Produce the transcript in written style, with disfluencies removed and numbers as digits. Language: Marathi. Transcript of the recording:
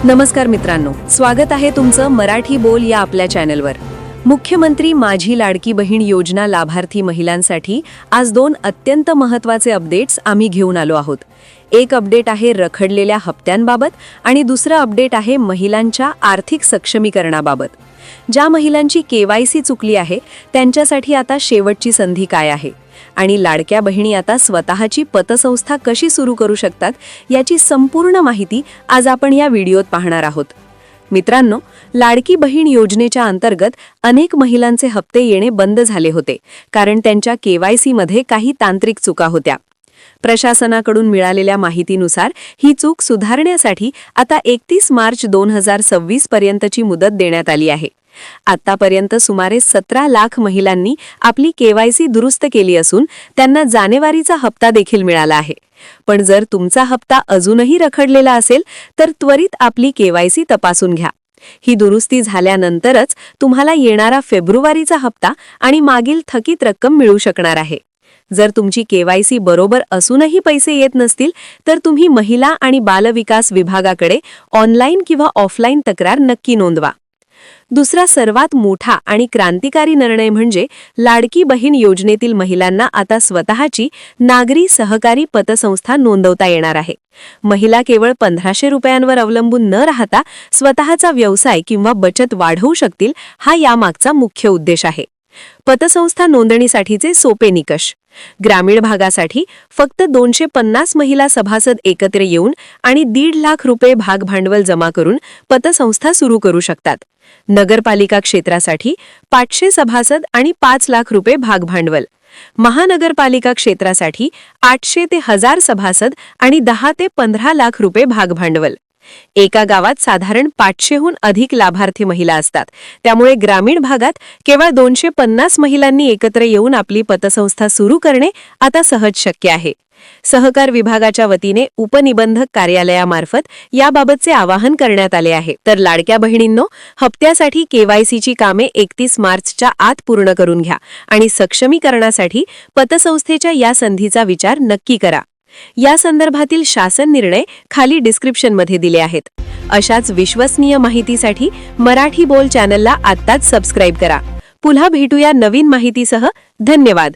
नमस्कार मित्रांनो, स्वागत आहे तुमचं मराठी बोल या आपल्या चॅनलवर। मुख्यमंत्री माझी लाडकी बहीण योजना लाभार्थी महिलांसाठी आज दोन अत्यंत महत्त्वाचे अपडेट्स आम्ही घेऊन आलो आहोत। एक अपडेट आहे रखडलेल्या हप्त्यांबाबत आणि दुसरं अपडेट आहे महिलांच्या आर्थिक सक्षमीकरणाबाबत। ज्या महिलांची केवायसी चुकली आहे त्यांच्यासाठी आता शेवटची संधी काय आहे आणि लाडक्या बहिणी आता स्वतःची पतसंस्था कशी सुरू करू शकतात याची संपूर्ण माहिती आज आपण या व्हिडिओत पाहणार आहोत। मित्रांनो, लाडकी बहीण योजनेच्या अंतर्गत अनेक महिलांचे हप्ते येणे बंद झाले होते कारण त्यांच्या केवायसी मध्ये काही तांत्रिक चुका होत्या। प्रशासनाकडून मिळालेल्या माहितीनुसार ही चूक सुधारण्यासाठी आता 31 मार्च 2026 पर्यंतची मुदत देण्यात आली आहे। आतापर्यंत सुमारे 17 लाख महिलांनी आपली केवायसी दुरुस्त केली असून त्यांना जानेवारीचा हप्ता देखील मिळाला आहे। पण जर तुमचा हप्ता अजूनही रखडलेला असेल तर त्वरित आपली केवायसी तपासून घ्या। ही दुरुस्ती झाल्यानंतरच तुम्हाला येणारा फेब्रुवारीचा हप्ता आणि मागील थकीत रक्कम मिळू शकणार आहे। जर तुमची केवायसी बरोबर असूनही पैसे येत नसतील तर तुम्ही महिला आणि बालविकास विभागाकडे ऑनलाईन किंवा ऑफलाईन तक्रार नक्की नोंदवा। दुसरा सर्वात मोठा आणि क्रांतिकारी निर्णय म्हणजे लाडकी बहीण योजनेतील महिलांना आता स्वतःची नागरी सहकारी पतसंस्था नोंदवता येणार आहे। महिला केवळ 1500 रुपयांवर अवलंबून न राहता स्वतःचा व्यवसाय किंवा बचत वाढवू शकतील, हा यामागचा मुख्य उद्देश आहे। पतसंस्था नोंदणीसाठीचे सोपे निकष। ग्रामीण भागासाठी फक्त 250 महिला सभासद एकत्र येऊन आणि 1.5 लाख रुपये भागभांडवल जमा करून पतसंस्था सुरू करू शकतात। नगरपालिका क्षेत्रासाठी 500 सभासद आणि 5 लाख रुपये भागभांडवल। महानगरपालिका क्षेत्रासाठी 800 ते 1000 सभासद आणि 10 ते 15 लाख रुपये भागभांडवल। एका गावात साधारण 500हून अधिक लाभार्थी महिला असतात, त्यामुळे ग्रामीण भागात केवळ 250 महिलांनी एकत्र येऊन आपली पतसंस्था सुरू करणे आता सहज शक्य आहे। सहकार विभागाच्या वतीने उपनिबंधक कार्यालयामार्फत याबाबतचे आवाहन करण्यात आले आहे। तर लाडक्या बहिणींनो, हप्त्यासाठी केवायसीची कामे 31 मार्चच्या आत पूर्ण करून घ्या आणि सक्षमीकरणासाठी पतसंस्थेच्या या संधीचा विचार नक्की करा। या संदर्भातील शासन निर्णय खाली डिस्क्रिप्शनमध्ये दिले आहेत। अशाच विश्वसनीय माहितीसाठी मराठी बोल चॅनलला आत्ताच सबस्क्राइब करा। पुन्हा भेटूया नवीन माहितीसह। धन्यवाद।